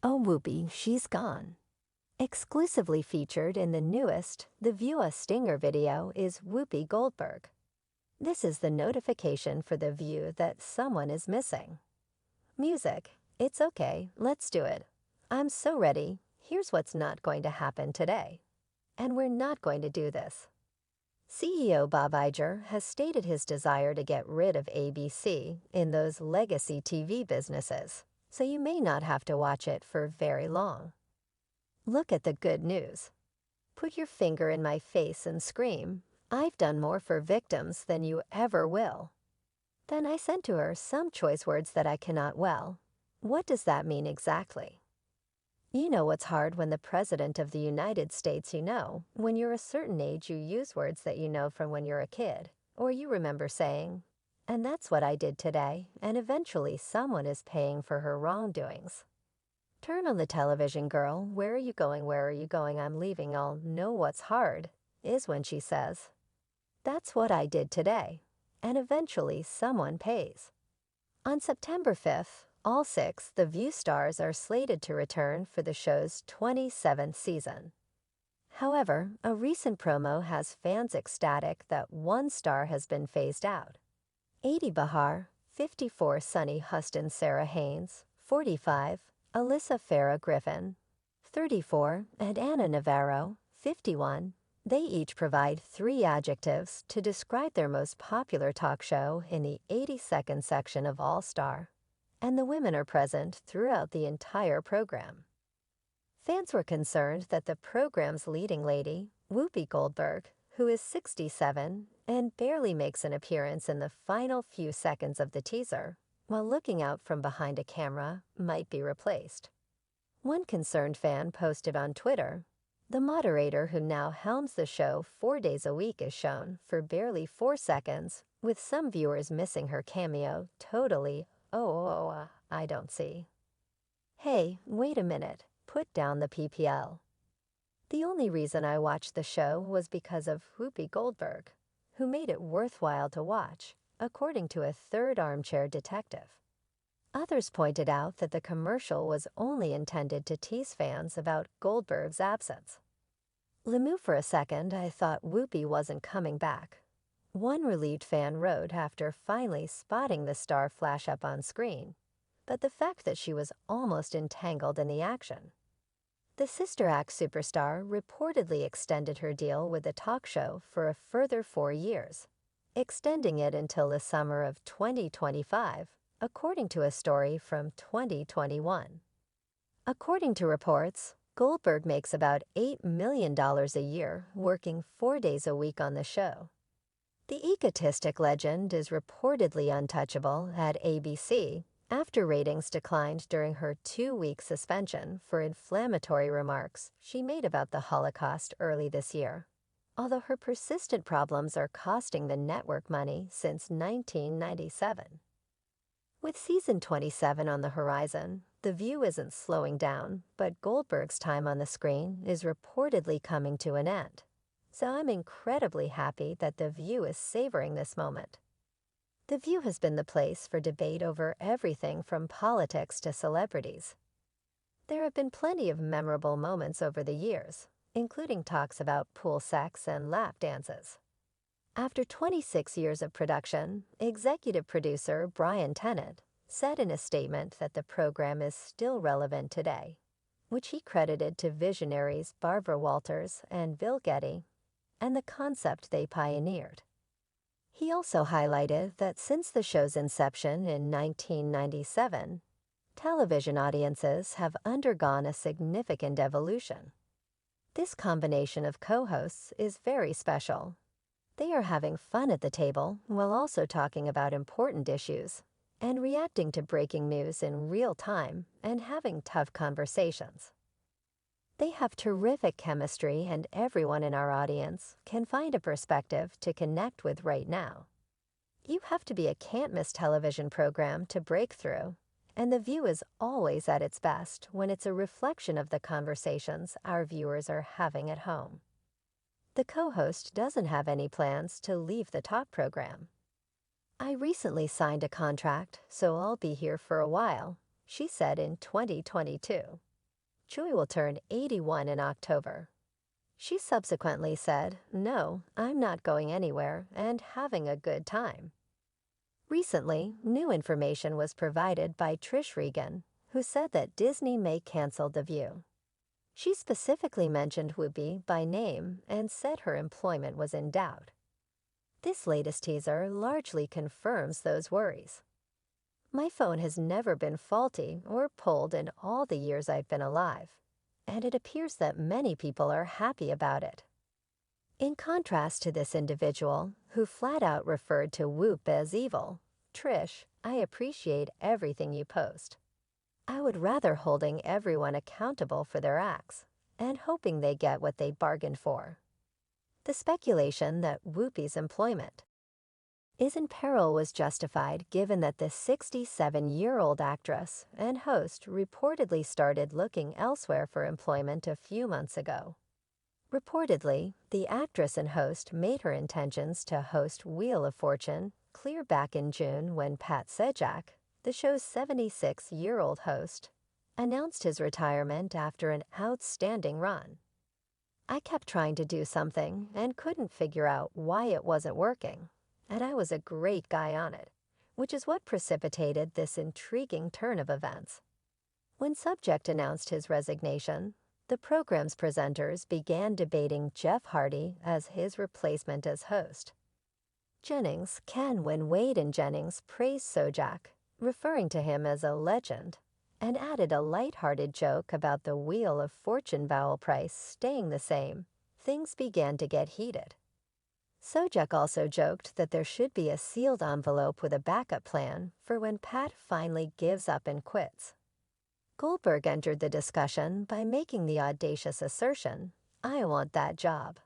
Oh, Whoopi, she's gone. Exclusively featured in the newest The View a Stinger video is Whoopi Goldberg. This is the notification for The View that someone is missing. Music. It's okay, let's do it. I'm so ready. Here's what's not going to happen today. And we're not going to do this. CEO Bob Iger has stated his desire to get rid of ABC in those legacy TV businesses, so you may not have to watch it for very long. Look at the good news. Put your finger in my face and scream, "I've done more for victims than you ever will." Then I sent to her some choice words that I cannot well. What does that mean exactly? You know what's hard when the President of the United States when you're a certain age you use words that you know from when you're a kid, or you remember saying, "And that's what I did today, and eventually someone is paying for her wrongdoings." Turn on the television, girl. Where are you going? Where are you going? I'm leaving. I'll know what's hard, is when she says, "That's what I did today, and eventually someone pays." On September 5th, all 6 The View stars are slated to return for the show's 27th season. However, a recent promo has fans ecstatic that one star has been phased out. 80 Bahar, 54 Sunny Huston Sarah Haynes, 45 Alyssa Farah Griffin, 34 and Anna Navarro, 51. They each provide 3 adjectives to describe their most popular talk show in the 80-second section of All Star, and the women are present throughout the entire program. Fans were concerned that the program's leading lady, Whoopi Goldberg, who is 67 and barely makes an appearance in the final few seconds of the teaser, while looking out from behind a camera, might be replaced. One concerned fan posted on Twitter, "The moderator who now helms the show 4 days a week is shown for barely 4 seconds, with some viewers missing her cameo totally. I don't see." Hey, wait a minute, put down the PPL. The only reason I watched the show was because of Whoopi Goldberg, who made it worthwhile to watch, according to a third armchair detective. Others pointed out that the commercial was only intended to tease fans about Goldberg's absence. Lemieux, for a second, I thought Whoopi wasn't coming back. One relieved fan wrote after finally spotting the star flash up on screen, but the fact that she was almost entangled in the action. The Sister Act superstar reportedly extended her deal with the talk show for a further 4 years, extending it until the summer of 2025, according to a story from 2021. According to reports, Goldberg makes about $8 million a year working 4 days a week on the show. The egotistic legend is reportedly untouchable at ABC after ratings declined during her 2-week suspension for inflammatory remarks she made about the Holocaust early this year, although her persistent problems are costing the network money since 1997. With season 27 on the horizon, The View isn't slowing down, but Goldberg's time on the screen is reportedly coming to an end. So I'm incredibly happy that The View is savoring this moment. The View has been the place for debate over everything from politics to celebrities. There have been plenty of memorable moments over the years, including talks about pool sex and lap dances. After 26 years of production, executive producer Brian Tennant said in a statement that the program is still relevant today, which he credited to visionaries Barbara Walters and Bill Getty and the concept they pioneered. He also highlighted that since the show's inception in 1997, television audiences have undergone a significant evolution. This combination of co-hosts is very special. They are having fun at the table while also talking about important issues and reacting to breaking news in real time and having tough conversations. They have terrific chemistry, and everyone in our audience can find a perspective to connect with right now. You have to be a can't-miss television program to break through, and The View is always at its best when it's a reflection of the conversations our viewers are having at home. The co-host doesn't have any plans to leave the talk program. "I recently signed a contract, so I'll be here for a while," she said in 2022. Joy will turn 81 in October. She subsequently said, "No, I'm not going anywhere and having a good time." Recently, new information was provided by Trish Regan, who said that Disney may cancel The View. She specifically mentioned Whoopi by name and said her employment was in doubt. This latest teaser largely confirms those worries. "My phone has never been faulty or pulled in all the years I've been alive, and it appears that many people are happy about it." In contrast to this individual, who flat out referred to Whoop as evil, Trish, "I appreciate everything you post. I would rather holding everyone accountable for their acts and hoping they get what they bargained for." The speculation that Whoopi's employment is in peril was justified given that the 67-year-old actress and host reportedly started looking elsewhere for employment a few months ago. Reportedly, the actress and host made her intentions to host Wheel of Fortune clear back in June when Pat Sajak, the show's 76-year-old host, announced his retirement after an outstanding run. "I kept trying to do something and couldn't figure out why it wasn't working, and I was a great guy on it, which is what precipitated this intriguing turn of events." When Subject announced his resignation, the program's presenters began debating Jeff Hardy as his replacement as host. Ken when Wade and Jennings praised Sojak, referring to him as a legend, and added a light-hearted joke about the Wheel of Fortune vowel price staying the same, things began to get heated. Sojak also joked that there should be a sealed envelope with a backup plan for when Pat finally gives up and quits. Goldberg entered the discussion by making the audacious assertion, "I want that job."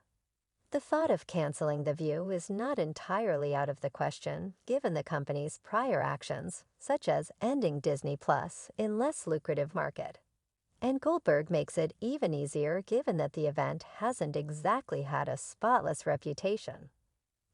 The thought of canceling The View is not entirely out of the question given the company's prior actions, such as ending Disney Plus in less lucrative market. And Goldberg makes it even easier given that the event hasn't exactly had a spotless reputation.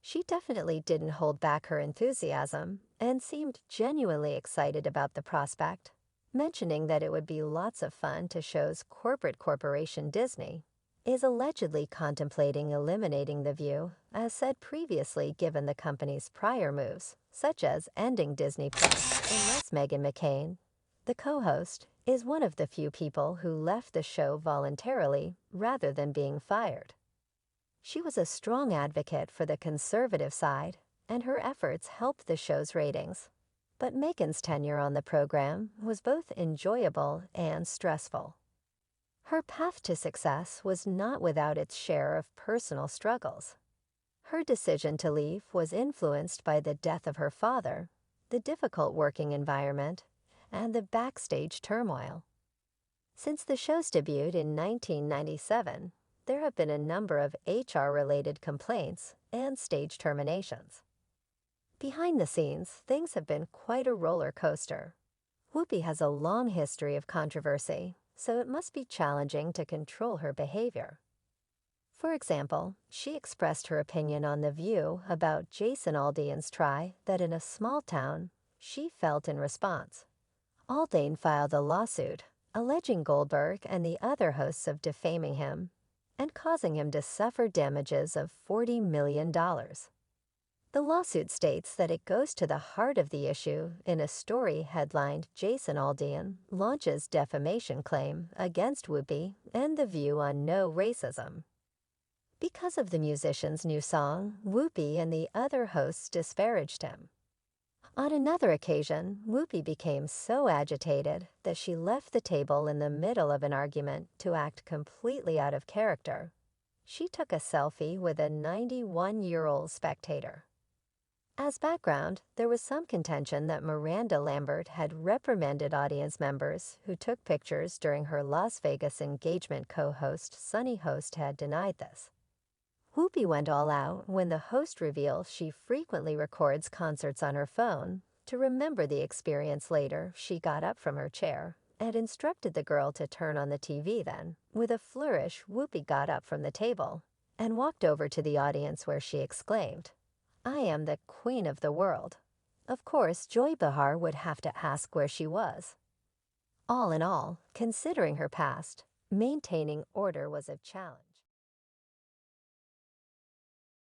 She definitely didn't hold back her enthusiasm and seemed genuinely excited about the prospect, mentioning that it would be lots of fun to show's corporate corporation Disney is allegedly contemplating eliminating The View, as said previously given the company's prior moves, such as ending Disney Plus, unless Meghan McCain, the co-host, is one of the few people who left the show voluntarily rather than being fired. She was a strong advocate for the conservative side, and her efforts helped the show's ratings. But Meghan's tenure on the program was both enjoyable and stressful. Her path to success was not without its share of personal struggles. Her decision to leave was influenced by the death of her father, the difficult working environment, and the backstage turmoil. Since the show's debut in 1997, there have been a number of HR-related complaints and stage terminations. Behind the scenes, things have been quite a roller coaster. Whoopi has a long history of controversy, so it must be challenging to control her behavior. For example, she expressed her opinion on The View about Jason Aldean's try that in a small town, she felt in response. Aldean filed a lawsuit, alleging Goldberg and the other hosts of defaming him and causing him to suffer damages of $40 million. The lawsuit states that it goes to the heart of the issue in a story headlined "Jason Aldean Launches Defamation Claim Against Whoopi and The View on No Racism." Because of the musician's new song, Whoopi and the other hosts disparaged him. On another occasion, Whoopi became so agitated that she left the table in the middle of an argument to act completely out of character. She took a selfie with a 91-year-old spectator. As background, there was some contention that Miranda Lambert had reprimanded audience members who took pictures during her Las Vegas engagement. Co-host Sunny Host had denied this. Whoopi went all out when the host revealed she frequently records concerts on her phone. To remember the experience later, she got up from her chair and instructed the girl to turn on the TV then. With a flourish, Whoopi got up from the table and walked over to the audience where she exclaimed, "I am the queen of the world." Of course, Joy Behar would have to ask where she was. All in all, considering her past, maintaining order was a challenge.